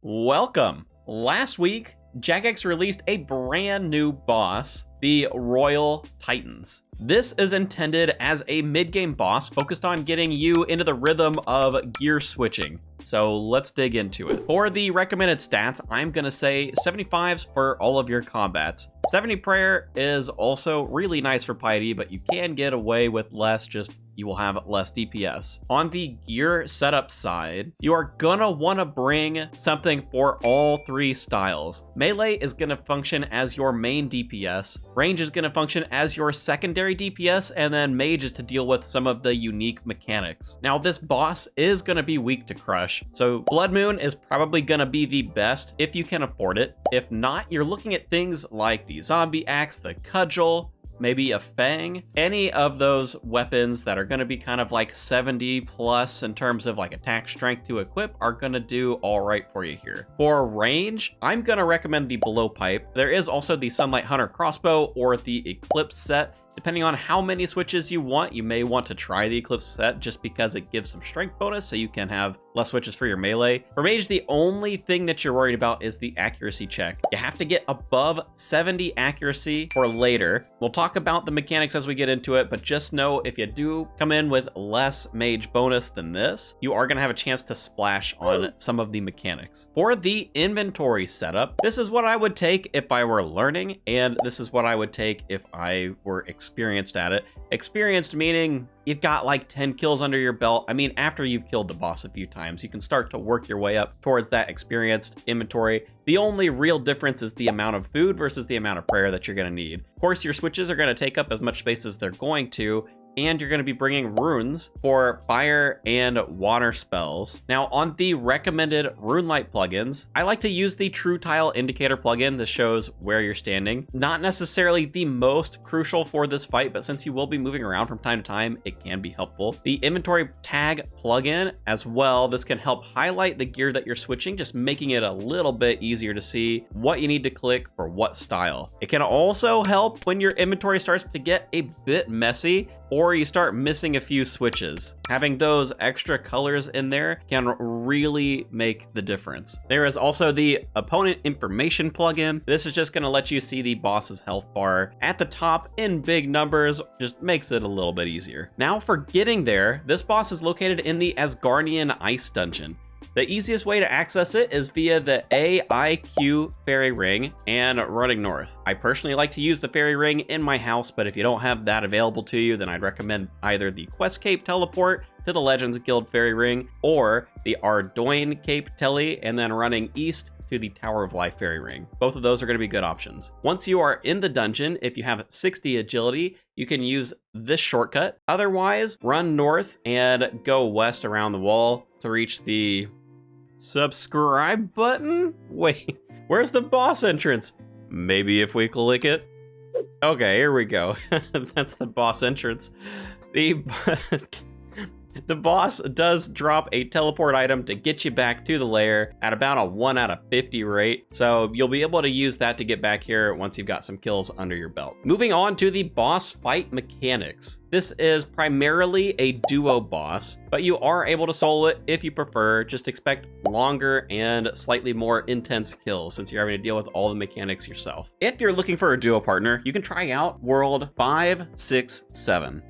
Welcome! Last week, Jagex released a brand new boss, the Royal Titans. This is intended as a mid-game boss focused on getting you into the rhythm of gear switching. So let's dig into it. For the recommended stats, I'm gonna say 75s for all of your combats. 70 prayer is also really nice for piety, but you can get away with less, just you will have less DPS. On the gear setup side, you are gonna wanna bring something for all three styles. Melee is gonna function as your main DPS, range is gonna function as your secondary DPS, and then mage is to deal with some of the unique mechanics. Now this boss is gonna be weak to crush, so Blood Moon is probably gonna be the best if you can afford it. If not, you're looking at things like the zombie axe, the cudgel, maybe a fang. Any of those weapons that are going to be kind of like 70 plus in terms of like attack strength to equip are going to do all right for you here. For range, I'm going to recommend the blowpipe. There is also the Sunlight Hunter crossbow or the Eclipse set. Depending on how many switches you want, you may want to try the Eclipse set just because it gives some strength bonus so you can have less switches for your melee. For mage, the only thing that you're worried about is the accuracy check. You have to get above 70 accuracy for later. We'll talk about the mechanics as we get into it, but just know if you do come in with less mage bonus than this, you are going to have a chance to splash on some of the mechanics. For the inventory setup, this is what I would take if I were learning, and this is what I would take if I were experienced at it. Experienced meaning you've got like 10 kills under your belt. I mean, after you've killed the boss a few times, you can start to work your way up towards that experienced inventory. The only real difference is the amount of food versus the amount of prayer that you're going to need. Of course, your switches are going to take up as much space as they're going to, and you're going to be bringing runes for fire and water spells. Now, on the recommended Runelite plugins, I like to use the True Tile Indicator plugin that shows where you're standing. Not necessarily the most crucial for this fight, but since you will be moving around from time to time, it can be helpful. The Inventory Tag plugin as well, this can help highlight the gear that you're switching, just making it a little bit easier to see what you need to click for what style. It can also help when your inventory starts to get a bit messy, or you start missing a few switches. Having those extra colors in there can really make the difference. There is also the Opponent Information plugin. This is just gonna let you see the boss's health bar at the top in big numbers, just makes it a little bit easier. Now for getting there, this boss is located in the Asgardian Ice Dungeon. The easiest way to access it is via the AIQ Fairy Ring and running north. I personally like to use the Fairy Ring in my house, but if you don't have that available to you, then I'd recommend either the Quest Cape teleport to the Legends Guild Fairy Ring or the Ardoin Cape tele and then running east to the Tower of Life Fairy Ring. Both of those are going to be good options. Once you are in the dungeon, if you have 60 agility, you can use this shortcut. Otherwise, run north and go west around the wall to reach the subscribe button? Wait, where's the boss entrance? Maybe if we click it. Okay, here we go. That's the boss entrance. The boss does drop a teleport item to get you back to the lair at about a 1 out of 50 rate. So you'll be able to use that to get back here once you've got some kills under your belt. Moving on to the boss fight mechanics. This is primarily a duo boss, but you are able to solo it if you prefer. Just expect longer and slightly more intense kills since you're having to deal with all the mechanics yourself. If you're looking for a duo partner, you can try out World 5, 6, 7.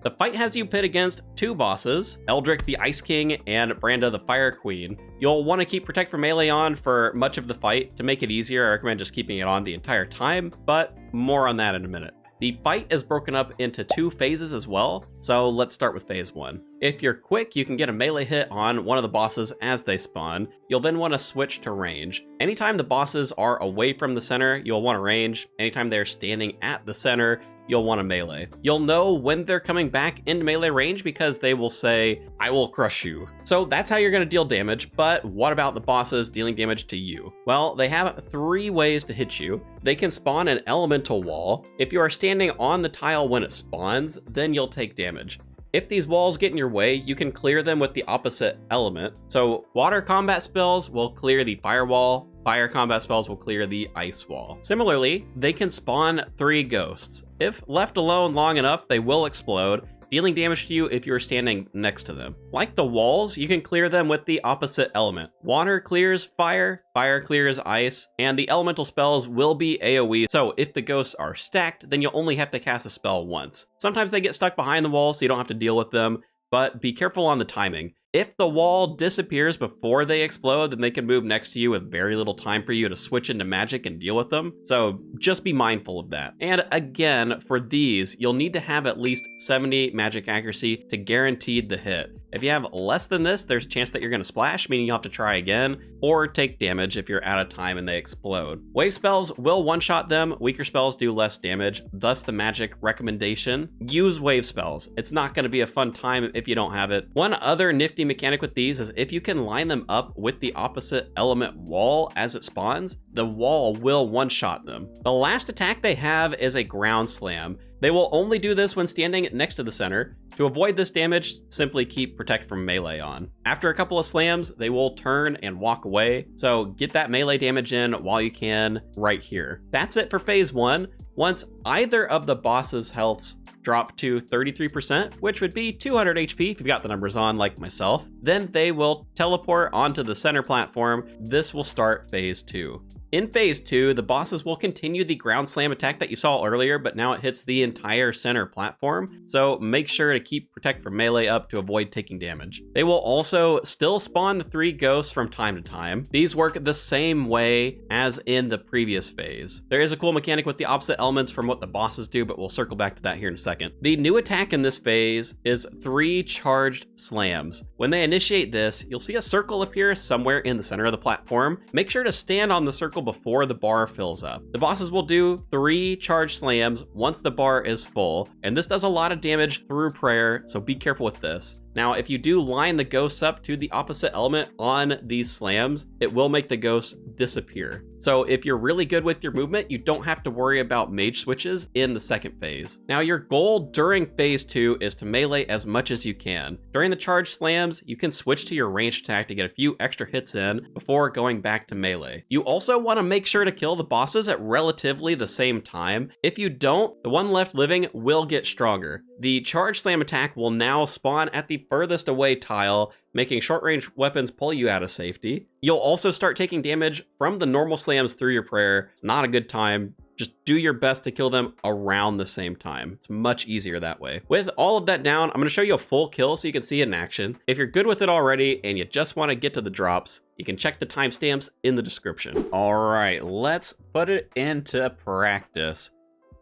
The fight has you pit against two bosses, Eldrick the Ice King and Branda the Fire Queen. You'll want to keep Protect from Melee on for much of the fight. To make it easier, I recommend just keeping it on the entire time, but more on that in a minute. The fight is broken up into two phases as well, so let's start with phase 1. If you're quick, you can get a melee hit on one of the bosses as they spawn. You'll then want to switch to range. Anytime the bosses are away from the center, you'll want to range. Anytime they're standing at the center, you'll want to melee. You'll know when they're coming back into melee range because they will say, "I will crush you." So that's how you're going to deal damage, but what about the bosses dealing damage to you? Well, they have 3 ways to hit you. They can spawn an elemental wall. If you are standing on the tile when it spawns, then you'll take damage. If these walls get in your way, you can clear them with the opposite element. So water combat spells will clear the firewall, fire combat spells will clear the ice wall. Similarly, they can spawn 3 ghosts. If left alone long enough, they will explode. dealing damage to you if you're standing next to them. Like the walls, you can clear them with the opposite element. Water clears fire, fire clears ice, and the elemental spells will be AoE, so if the ghosts are stacked, then you'll only have to cast a spell once. Sometimes they get stuck behind the wall, so you don't have to deal with them, but be careful on the timing. If the wall disappears before they explode, then they can move next to you with very little time for you to switch into magic and deal with them. So just be mindful of that. And again, for these, you'll need to have at least 70 magic accuracy to guarantee the hit. If you have less than this, there's a chance that you're going to splash, meaning you'll have to try again, or take damage if you're out of time and they explode. Wave spells will one-shot them, weaker spells do less damage, thus the magic recommendation. Use wave spells. It's not going to be a fun time if you don't have it. One other nifty mechanic with these is if you can line them up with the opposite element wall as it spawns, the wall will one-shot them. The last attack they have is a ground slam. They will only do this when standing next to the center. To avoid this damage, simply keep Protect from Melee on. After a couple of slams, they will turn and walk away, so get that melee damage in while you can right here. That's it for phase 1. Once either of the boss's healths drop to 33%, which would be 200 HP if you've got the numbers on like myself, then they will teleport onto the center platform. This will start phase 2. In phase 2, the bosses will continue the ground slam attack that you saw earlier, but now it hits the entire center platform, so make sure to keep Protect from Melee up to avoid taking damage. They will also still spawn the 3 ghosts from time to time. These work the same way as in the previous phase. There is a cool mechanic with the opposite elements from what the bosses do, but we'll circle back to that here in a second. The new attack in this phase is 3 charged slams. When they initiate this, you'll see a circle appear somewhere in the center of the platform. Make sure to stand on the circle before the bar fills up. The bosses will do 3 charge slams once the bar is full, and this does a lot of damage through prayer, so be careful with this. Now, if you do line the ghosts up to the opposite element on these slams, it will make the ghosts disappear. So if you're really good with your movement, you don't have to worry about mage switches in the second phase. Now, your goal during phase 2 is to melee as much as you can. During the charge slams, you can switch to your ranged attack to get a few extra hits in before going back to melee. You also want to make sure to kill the bosses at relatively the same time. If you don't, the one left living will get stronger. The charge slam attack will now spawn at the furthest away tile, making short-range weapons pull you out of safety. You'll also start taking damage from the normal slams through your prayer. It's not a good time. Just do your best to kill them around the same time. It's much easier that way. With all of that down, I'm going to show you a full kill so you can see it in action. If you're good with it already and you just want to get to the drops, you can check the timestamps in the description. All right, let's put it into practice.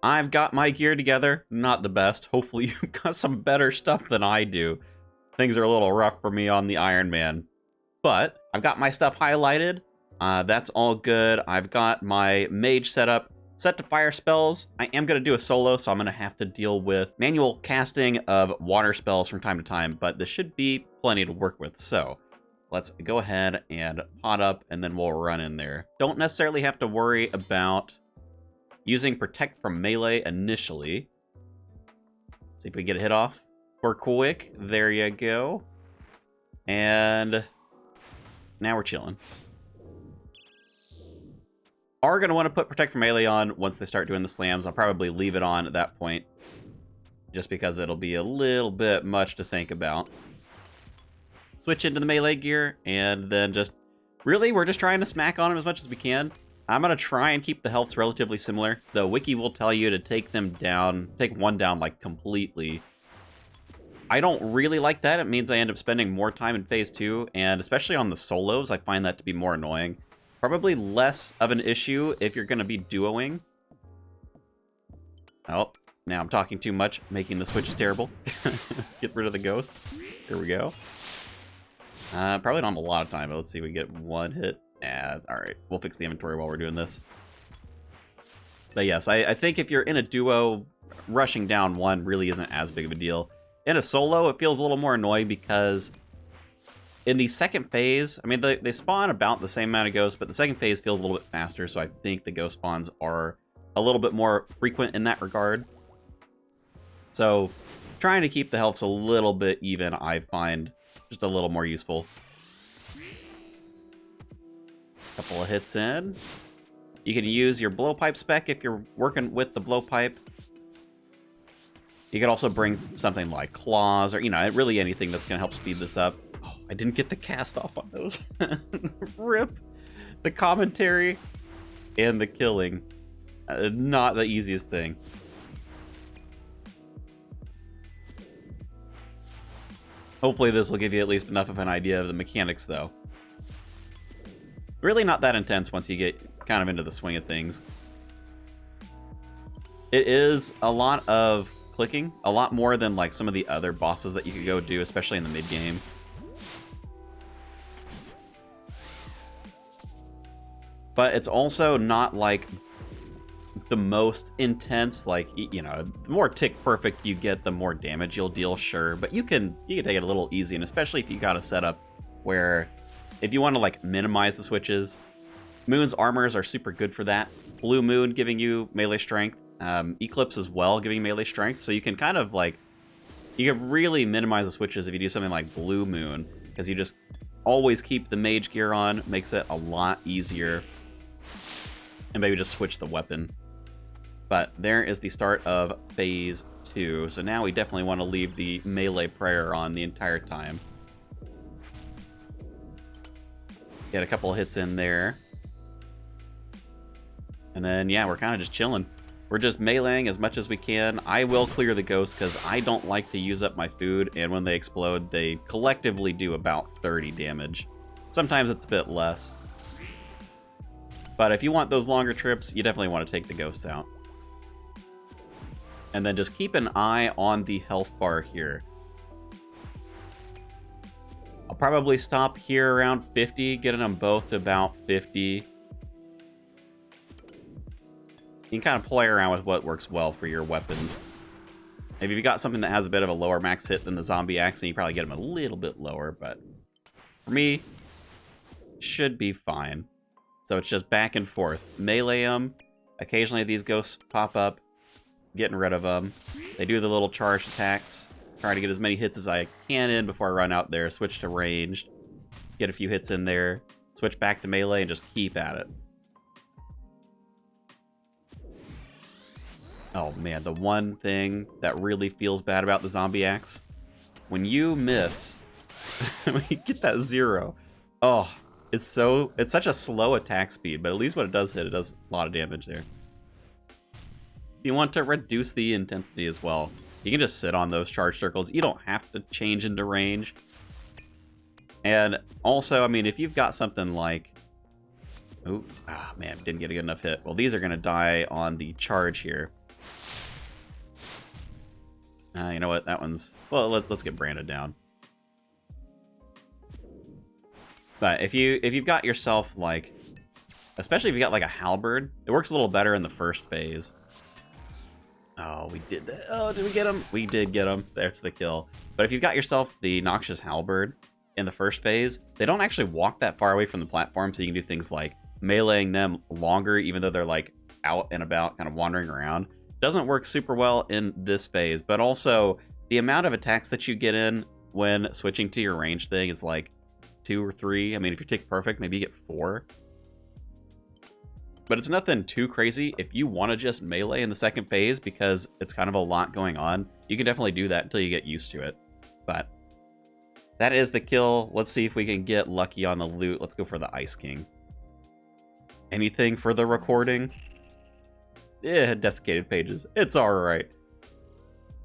I've got my gear together, not the best. Hopefully you've got some better stuff than I do. Things are a little rough for me on the Iron Man, but I've got my stuff highlighted. That's all good. I've got my mage setup set to fire spells. I am going to do a solo, so I'm going to have to deal with manual casting of water spells from time to time, but this should be plenty to work with. So let's go ahead and pot up, and then we'll run in there. Don't necessarily have to worry about using Protect from Melee initially. See if we get a hit off for quick. There you go. And now we're chilling. Are going to want to put Protect from Melee on once they start doing the slams. I'll probably leave it on at that point, just because it'll be a little bit much to think about. Switch into the melee gear, and then just... Really, we're just trying to smack on them as much as we can. I'm going to try and keep the healths relatively similar. The wiki will tell you to take them down, take one down like completely. I don't really like that. It means I end up spending more time in phase 2, and especially on the solos, I find that to be more annoying. Probably less of an issue if you're going to be duoing. Oh, now I'm talking too much, making the switches terrible. Get rid of the ghosts. Here we go. Probably don't have a lot of time, but let's see if we get one hit. Alright, we'll fix the inventory while we're doing this. But yes, I think if you're in a duo, rushing down one really isn't as big of a deal. In a solo, it feels a little more annoying because in the second phase, I mean, they spawn about the same amount of ghosts, but the second phase feels a little bit faster, so I think the ghost spawns are a little bit more frequent in that regard. So, trying to keep the healths a little bit even, I find just a little more useful. Couple of hits in. You can use your blowpipe spec if you're working with the blowpipe. You could also bring something like claws or, you know, really anything that's going to help speed this up. Oh, I didn't get the cast off on those. Rip. The commentary and the killing. Not the easiest thing. Hopefully this will give you at least enough of an idea of the mechanics, though. Really not that intense once you get kind of into the swing of things. It is a lot of clicking, a lot more than like some of the other bosses that you could go do, especially in the mid-game. But it's also not like the most intense, like, you know, the more tick perfect you get, the more damage you'll deal, sure. But you can take it a little easy, and especially if you got a setup where if you want to like minimize the switches, Moon's armors are super good for that. Blue Moon giving you melee strength, Eclipse as well giving melee strength, so you can kind of like, you can really minimize the switches if you do something like Blue Moon, because you just always keep the mage gear on, makes it a lot easier. And maybe just switch the weapon. But there is the start of phase 2. So now we definitely want to leave the melee prayer on the entire time. Get a couple of hits in there. And then, yeah, we're kind of just chilling. We're just meleeing as much as we can. I will clear the ghosts because I don't like to use up my food. And when they explode, they collectively do about 30 damage. Sometimes it's a bit less. But if you want those longer trips, you definitely want to take the ghosts out. And then just keep an eye on the health bar here. I'll probably stop here around 50, getting them both to about 50. You can kind of play around with what works well for your weapons. Maybe if you got something that has a bit of a lower max hit than the zombie axe, then you probably get them a little bit lower, but for me, should be fine. So it's just back and forth. Melee them. Occasionally these ghosts pop up. Getting rid of them. They do the little charge attacks. Try to get as many hits as I can in before I run out there. Switch to ranged. Get a few hits in there. Switch back to melee and just keep at it. Oh man, the one thing that really feels bad about the zombie axe. When you miss, when you get that 0. Oh, it's such a slow attack speed, but at least when it does hit, it does a lot of damage there. You want to reduce the intensity as well. You can just sit on those charge circles. You don't have to change into range. And also, I mean, if you've got something like... Oh, man, didn't get a good enough hit. Well, these are going to die on the charge here. You know what? That one's... Well, let's get Brandon down. But if you've got yourself, like... Especially if you got, like, a halberd, it works a little better in the first phase. Oh, we did that. Oh, did we get him? We did get him. That's the kill. But if you've got yourself the Noxious Halberd in the first phase, they don't actually walk that far away from the platform, so you can do things like meleeing them longer, even though they're like out and about, kind of wandering around. Doesn't work super well in this phase, but also the amount of attacks that you get in when switching to your range thing is like 2 or 3. I mean, if you take perfect, maybe you get 4. But it's nothing too crazy. If you want to just melee in the second phase because it's kind of a lot going on, you can definitely do that until you get used to it. But that is the kill. Let's see if we can get lucky on the loot. Let's go for the Ice King. Anything for the recording? Yeah, desiccated pages. It's alright.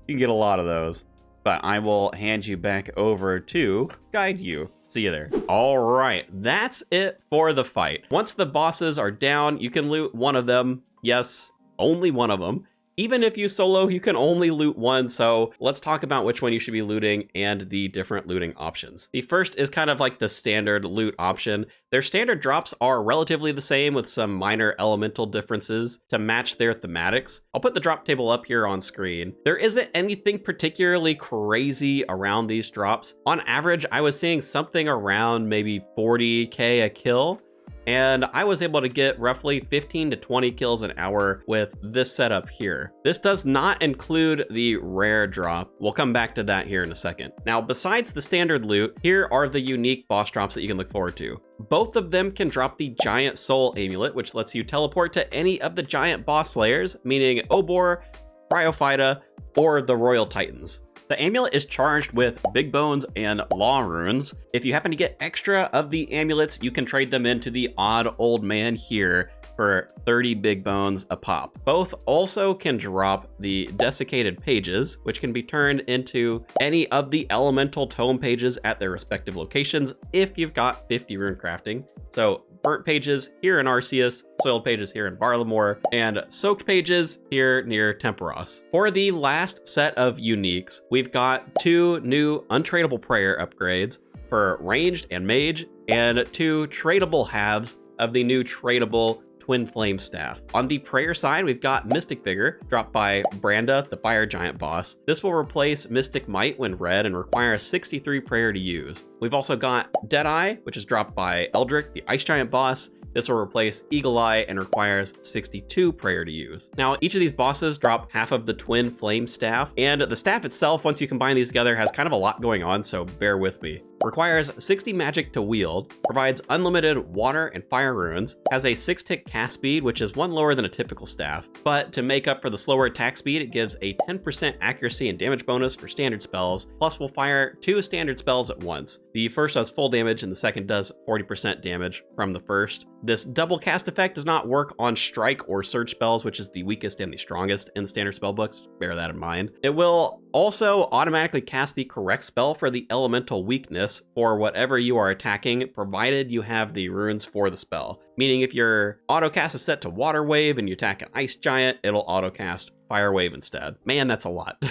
You can get a lot of those. But I will hand you back over to guide you. See you there. All right, that's it for the fight. Once the bosses are down, you can loot one of them. Yes, only one of them. Even if you solo, you can only loot one, so let's talk about which one you should be looting and the different looting options. The first is kind of like the standard loot option. Their standard drops are relatively the same with some minor elemental differences to match their thematics. I'll put the drop table up here on screen. There isn't anything particularly crazy around these drops. On average, I was seeing something around maybe 40k a kill. And I was able to get roughly 15 to 20 kills an hour with this setup here. This does not include the rare drop. We'll come back to that here in a second. Now, besides the standard loot, here are the unique boss drops that you can look forward to. Both of them can drop the Giant Soul Amulet, which lets you teleport to any of the giant boss slayers, meaning Obor, Bryophyta, or the Royal Titans. The amulet is charged with big bones and law runes. If you happen to get extra of the amulets, you can trade them into the odd old man here for 30 big bones a pop. Both also can drop the desiccated pages, which can be turned into any of the elemental tome pages at their respective locations if you've got 50 rune crafting. So burnt pages here in Arceus, soiled pages here in Barlamore, and soaked pages here near Temperos. For the last set of uniques, we've got 2 new untradeable prayer upgrades for ranged and mage, and 2 tradable halves of the new tradable Twin Flame Staff. On the prayer side, we've got Mystic Vigor, dropped by Branda, the Fire Giant boss. This will replace Mystic Might when read and require 63 prayer to use. We've also got Deadeye, which is dropped by Eldrick, the Ice Giant boss. This will replace Eagle Eye and requires 62 prayer to use. Now, each of these bosses drop half of the Twin Flame Staff, and the staff itself, once you combine these together, has kind of a lot going on, so bear with me. Requires 60 magic to wield, provides unlimited water and fire runes, has a 6-tick cast speed, which is 1 lower than a typical staff, but to make up for the slower attack speed, it gives a 10% accuracy and damage bonus for standard spells, plus will fire 2 standard spells at once. The first does full damage and the second does 40% damage from the first. This double cast effect does not work on strike or surge spells, which is the weakest and the strongest in the standard spell books. Bear that in mind. It will also automatically cast the correct spell for the elemental weakness for whatever you are attacking, provided you have the runes for the spell. Meaning if your auto cast is set to Water Wave and you attack an Ice Giant, it'll auto cast Fire Wave instead. Man, that's a lot.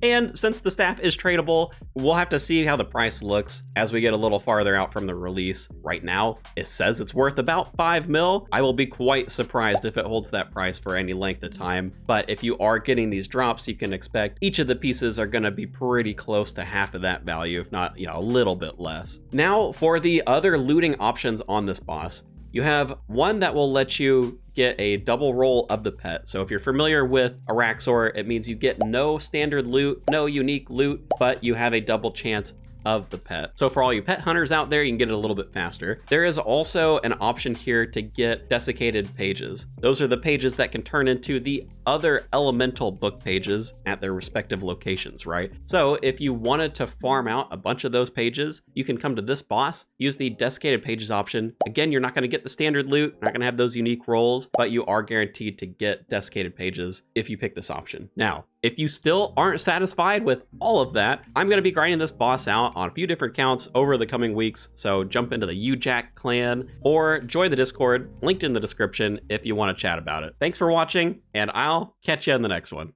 And since the staff is tradable, we'll have to see how the price looks as we get a little farther out from the release. Right now, it says it's worth about 5 mil. I will be quite surprised if it holds that price for any length of time. But if you are getting these drops, you can expect each of the pieces are going to be pretty close to half of that value, if not, a little bit less. Now, for the other looting options on this boss, you have one that will let you get a double roll of the pet. So if you're familiar with Araxor, it means you get no standard loot, no unique loot, but you have a double chance of the pet. So for all you pet hunters out there, you can get it a little bit faster. There is also an option here to get desiccated pages. Those are the pages that can turn into the other elemental book pages at their respective locations, right? So if you wanted to farm out a bunch of those pages, you can come to this boss, use the desiccated pages option. Again, you're not going to get the standard loot, not going to have those unique rolls, but you are guaranteed to get desiccated pages if you pick this option. Now, if you still aren't satisfied with all of that, I'm going to be grinding this boss out on a few different counts over the coming weeks, so jump into the UJack clan or join the Discord, linked in the description if you want to chat about it. Thanks for watching, and I'll catch you in the next one.